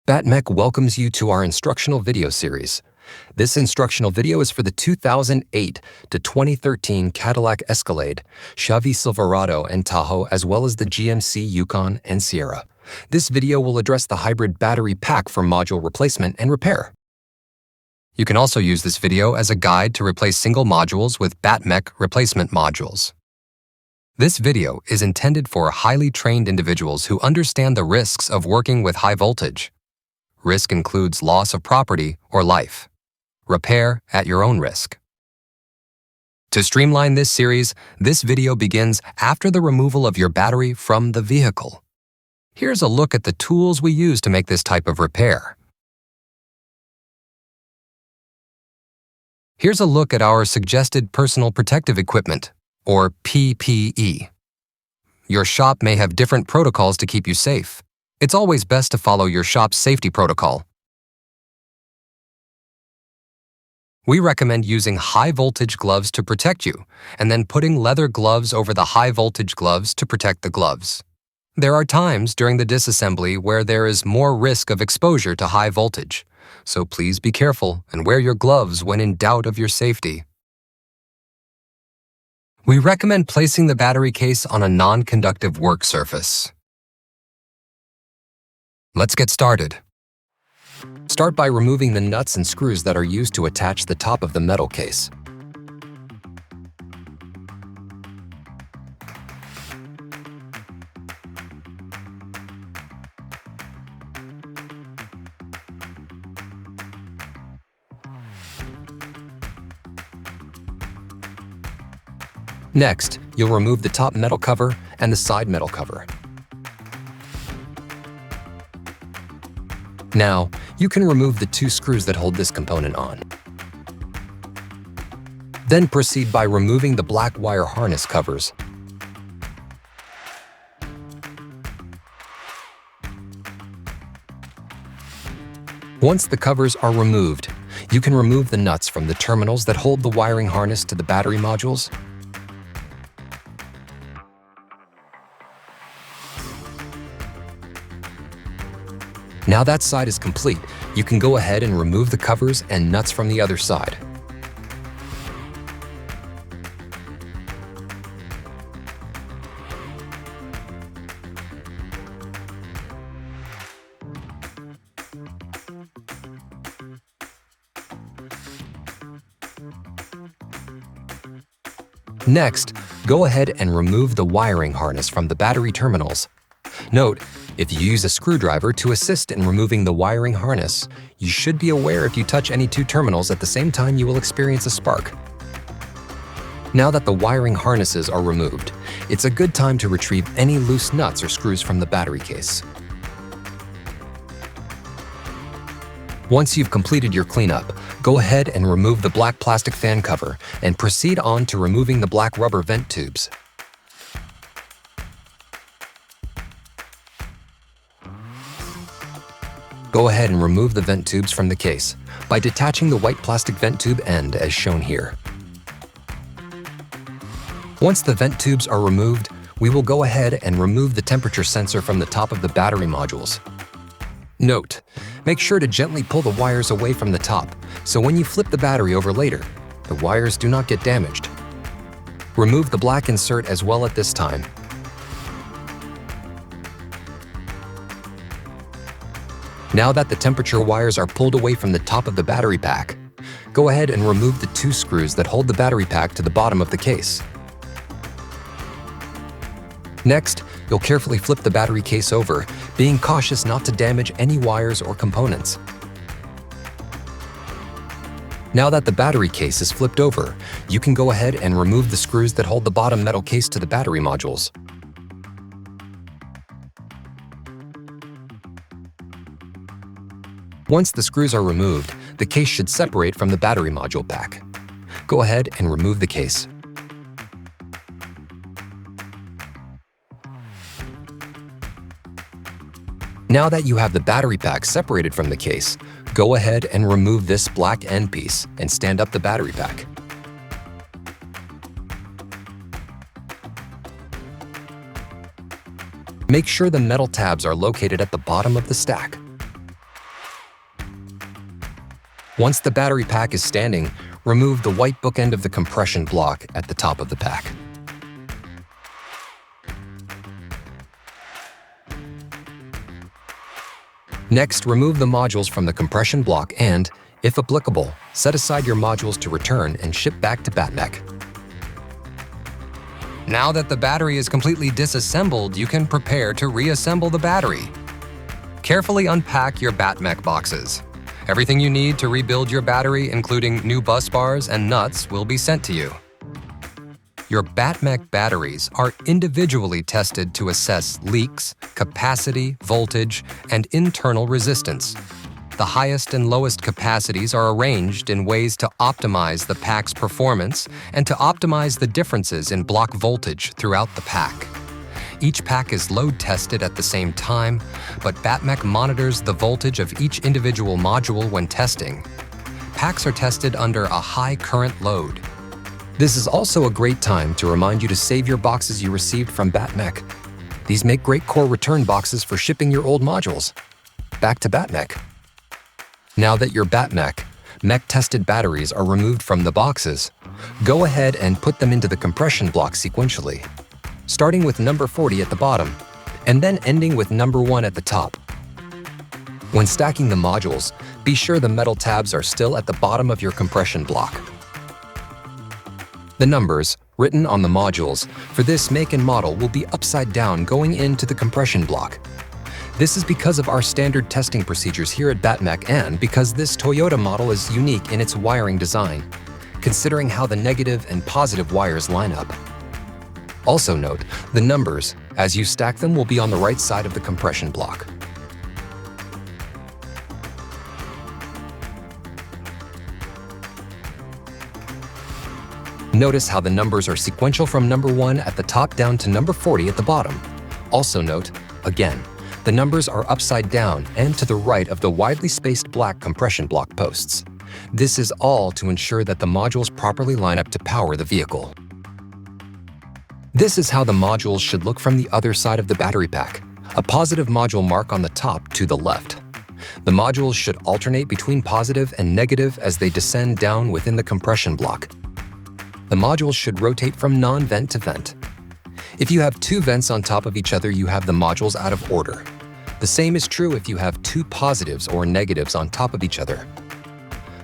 BattMech welcomes you to our instructional video series. This instructional video is for the 2008 to 2013 Cadillac Escalade, Chevy Silverado, and Tahoe, as well as the GMC Yukon and Sierra. This video will address the hybrid battery pack for module replacement and repair. You can also use this video as a guide to replace single modules with BattMech replacement modules. This video is intended for highly trained individuals who understand the risks of working with high voltage. Risk includes loss of property or life. Repair at your own risk. To streamline this series, this video begins after the removal of your battery from the vehicle. Here's a look at the tools we use to make this type of repair. Here's a look at our suggested personal protective equipment, or PPE. Your shop may have different protocols to keep you safe. It's always best to follow your shop's safety protocol. We recommend using high-voltage gloves to protect you, and then putting leather gloves over the high-voltage gloves to protect the gloves. There are times during the disassembly where there is more risk of exposure to high voltage, so please be careful and wear your gloves when in doubt of your safety. We recommend placing the battery case on a non-conductive work surface. Let's get started. Start by removing the nuts and screws that are used to attach the top of the metal case. Next, you'll remove the top metal cover and the side metal cover. Now, you can remove the two screws that hold this component on. Then proceed by removing the black wire harness covers. Once the covers are removed, you can remove the nuts from the terminals that hold the wiring harness to the battery modules. Now that side is complete, you can go ahead and remove the covers and nuts from the other side. Next, go ahead and remove the wiring harness from the battery terminals. Note, if you use a screwdriver to assist in removing the wiring harness, you should be aware if you touch any two terminals at the same time you will experience a spark. Now that the wiring harnesses are removed, it's a good time to retrieve any loose nuts or screws from the battery case. Once you've completed your cleanup, go ahead and remove the black plastic fan cover and proceed on to removing the black rubber vent tubes. Go ahead and remove the vent tubes from the case by detaching the white plastic vent tube end as shown here. Once the vent tubes are removed, we will go ahead and remove the temperature sensor from the top of the battery modules. Note, make sure to gently pull the wires away from the top, so when you flip the battery over later, the wires do not get damaged. Remove the black insert as well at this time. Now that the temperature wires are pulled away from the top of the battery pack, go ahead and remove the two screws that hold the battery pack to the bottom of the case. Next, you'll carefully flip the battery case over, being cautious not to damage any wires or components. Now that the battery case is flipped over, you can go ahead and remove the screws that hold the bottom metal case to the battery modules. Once the screws are removed, the case should separate from the battery module pack. Go ahead and remove the case. Now that you have the battery pack separated from the case, Go ahead and remove this black end piece and stand up the battery pack. Make sure the metal tabs are located at the bottom of the stack. Once the battery pack is standing, remove the white bookend of the compression block at the top of the pack. Next, remove the modules from the compression block and, if applicable, set aside your modules to return and ship back to BattMech. Now that the battery is completely disassembled, you can prepare to reassemble the battery. Carefully unpack your BattMech boxes. Everything you need to rebuild your battery, including new bus bars and nuts, will be sent to you. Your BattMech batteries are individually tested to assess leaks, capacity, voltage, and internal resistance. The highest and lowest capacities are arranged in ways to optimize the pack's performance and to optimize the differences in block voltage throughout the pack. Each pack is load tested at the same time, but BattMech monitors the voltage of each individual module when testing. Packs are tested under a high current load. This is also a great time to remind you to save your boxes you received from BattMech. These make great core return boxes for shipping your old modules. Back to BattMech. Now that your BattMech mech-tested batteries are removed from the boxes, go ahead and put them into the compression block sequentially, starting with number 40 at the bottom, and then ending with number 1 at the top. When stacking the modules, be sure the metal tabs are still at the bottom of your compression block. The numbers, written on the modules, for this make and model will be upside down going into the compression block. This is because of our standard testing procedures here at BattMech and because this Toyota model is unique in its wiring design, considering how the negative and positive wires line up. Also note, the numbers, as you stack them, will be on the right side of the compression block. Notice how the numbers are sequential from number 1 at the top down to number 40 at the bottom. Also note, again, the numbers are upside down and to the right of the widely spaced black compression block posts. This is all to ensure that the modules properly line up to power the vehicle. This is how the modules should look from the other side of the battery pack, a positive module mark on the top to the left. The modules should alternate between positive and negative as they descend down within the compression block. The modules should rotate from non-vent to vent. If you have 2 vents on top of each other, you have the modules out of order. The same is true if you have 2 positives or negatives on top of each other.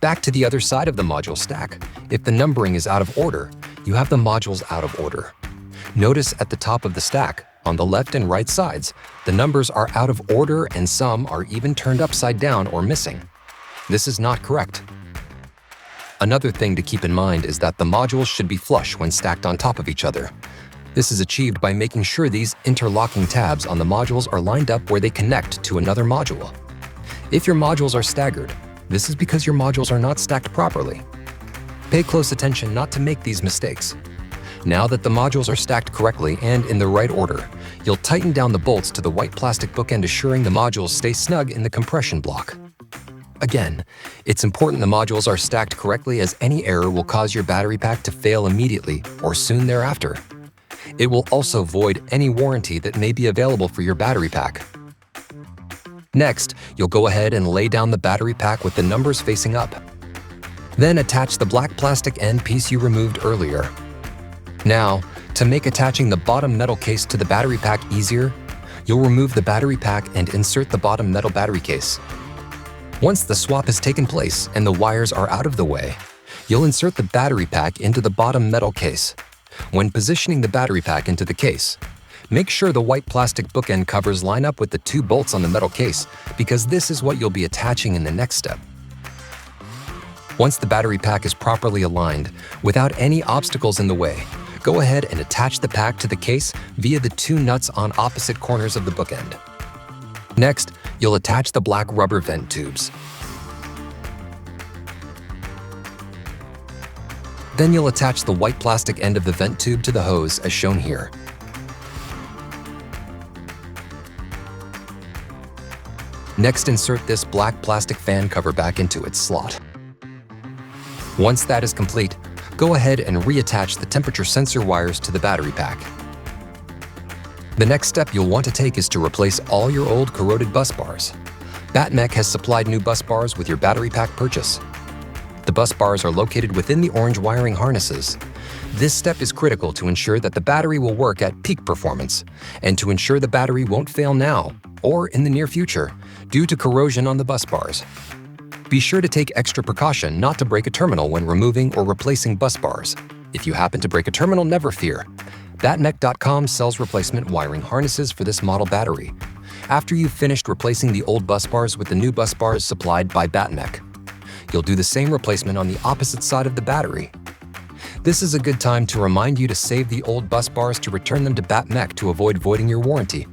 Back to the other side of the module stack. If the numbering is out of order, you have the modules out of order. Notice at the top of the stack, on the left and right sides, the numbers are out of order and some are even turned upside down or missing. This is not correct. Another thing to keep in mind is that the modules should be flush when stacked on top of each other. This is achieved by making sure these interlocking tabs on the modules are lined up where they connect to another module. If your modules are staggered, this is because your modules are not stacked properly. Pay close attention not to make these mistakes. Now that the modules are stacked correctly and in the right order, you'll tighten down the bolts to the white plastic bookend, assuring the modules stay snug in the compression block. Again, it's important the modules are stacked correctly, as any error will cause your battery pack to fail immediately or soon thereafter. It will also void any warranty that may be available for your battery pack. Next, you'll go ahead and lay down the battery pack with the numbers facing up. Then attach the black plastic end piece you removed earlier. Now, to make attaching the bottom metal case to the battery pack easier, you'll remove the battery pack and insert the bottom metal battery case. Once the swap has taken place and the wires are out of the way, you'll insert the battery pack into the bottom metal case. When positioning the battery pack into the case, make sure the white plastic bookend covers line up with the 2 bolts on the metal case, because this is what you'll be attaching in the next step. Once the battery pack is properly aligned, without any obstacles in the way, go ahead and attach the pack to the case via the 2 nuts on opposite corners of the bookend. Next, you'll attach the black rubber vent tubes. Then you'll attach the white plastic end of the vent tube to the hose as shown here. Next, insert this black plastic fan cover back into its slot. Once that is complete, go ahead and reattach the temperature sensor wires to the battery pack. The next step you'll want to take is to replace all your old corroded bus bars. BattMech has supplied new bus bars with your battery pack purchase. The bus bars are located within the orange wiring harnesses. This step is critical to ensure that the battery will work at peak performance and to ensure the battery won't fail now or in the near future due to corrosion on the bus bars. Be sure to take extra precaution not to break a terminal when removing or replacing bus bars. If you happen to break a terminal, never fear. BattMech.com sells replacement wiring harnesses for this model battery. After you've finished replacing the old bus bars with the new bus bars supplied by BattMech, you'll do the same replacement on the opposite side of the battery. This is a good time to remind you to save the old bus bars to return them to BattMech to avoid voiding your warranty.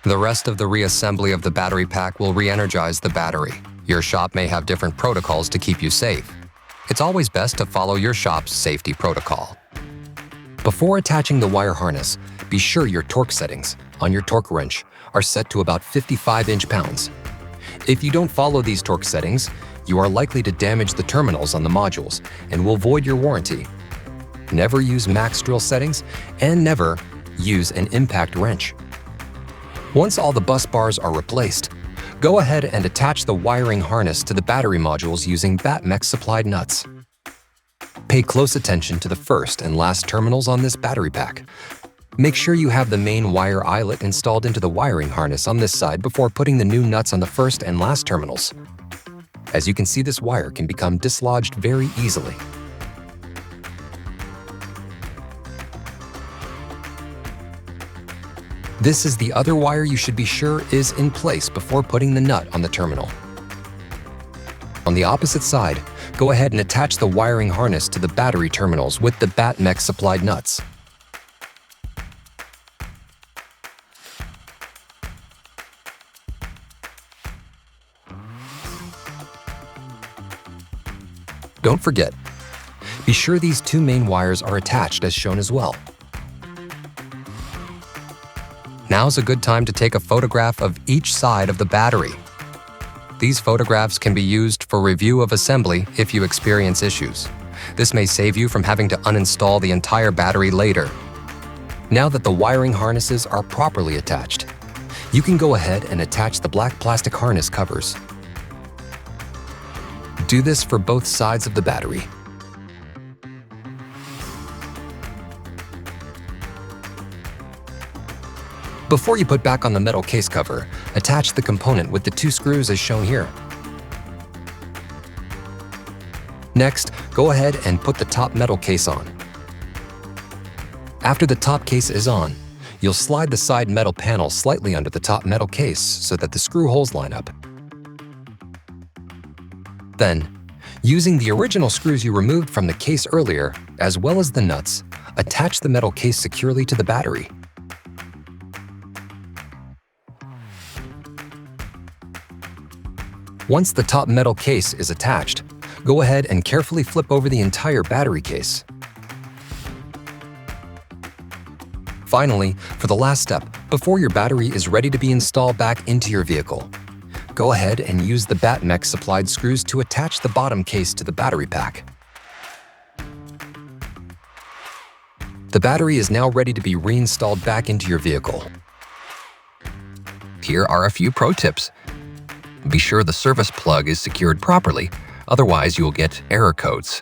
The rest of the reassembly of the battery pack will re-energize the battery. Your shop may have different protocols to keep you safe. It's always best to follow your shop's safety protocol. Before attaching the wire harness, be sure your torque settings on your torque wrench are set to about 55 inch-pounds. If you don't follow these torque settings, you are likely to damage the terminals on the modules and will void your warranty. Never use max drill settings and never use an impact wrench. Once all the bus bars are replaced, go ahead and attach the wiring harness to the battery modules using BattMech supplied nuts. Pay close attention to the first and last terminals on this battery pack. Make sure you have the main wire eyelet installed into the wiring harness on this side before putting the new nuts on the first and last terminals. As you can see, this wire can become dislodged very easily. This is the other wire you should be sure is in place before putting the nut on the terminal. On the opposite side, go ahead and attach the wiring harness to the battery terminals with the BattMech supplied nuts. Don't forget, be sure these two main wires are attached as shown as well. Now's a good time to take a photograph of each side of the battery. These photographs can be used for review of assembly if you experience issues. This may save you from having to uninstall the entire battery later. Now that the wiring harnesses are properly attached, you can go ahead and attach the black plastic harness covers. Do this for both sides of the battery. Before you put back on the metal case cover, attach the component with the two screws as shown here. Next, go ahead and put the top metal case on. After the top case is on, you'll slide the side metal panel slightly under the top metal case so that the screw holes line up. Then, using the original screws you removed from the case earlier, as well as the nuts, attach the metal case securely to the battery. Once the top metal case is attached, go ahead and carefully flip over the entire battery case. Finally, for the last step, before your battery is ready to be installed back into your vehicle, go ahead and use the BattMech supplied screws to attach the bottom case to the battery pack. The battery is now ready to be reinstalled back into your vehicle. Here are a few pro tips. Be sure the service plug is secured properly, otherwise you'll get error codes.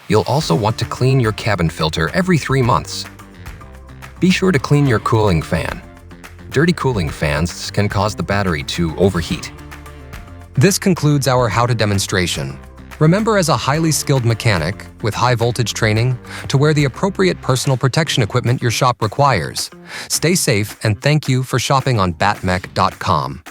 You'll also want to clean your cabin filter every 3 months. Be sure to clean your cooling fan. Dirty cooling fans can cause the battery to overheat. This concludes our how-to demonstration. Remember, as a highly skilled mechanic with high voltage training, to wear the appropriate personal protection equipment your shop requires. Stay safe and thank you for shopping on BattMech.com.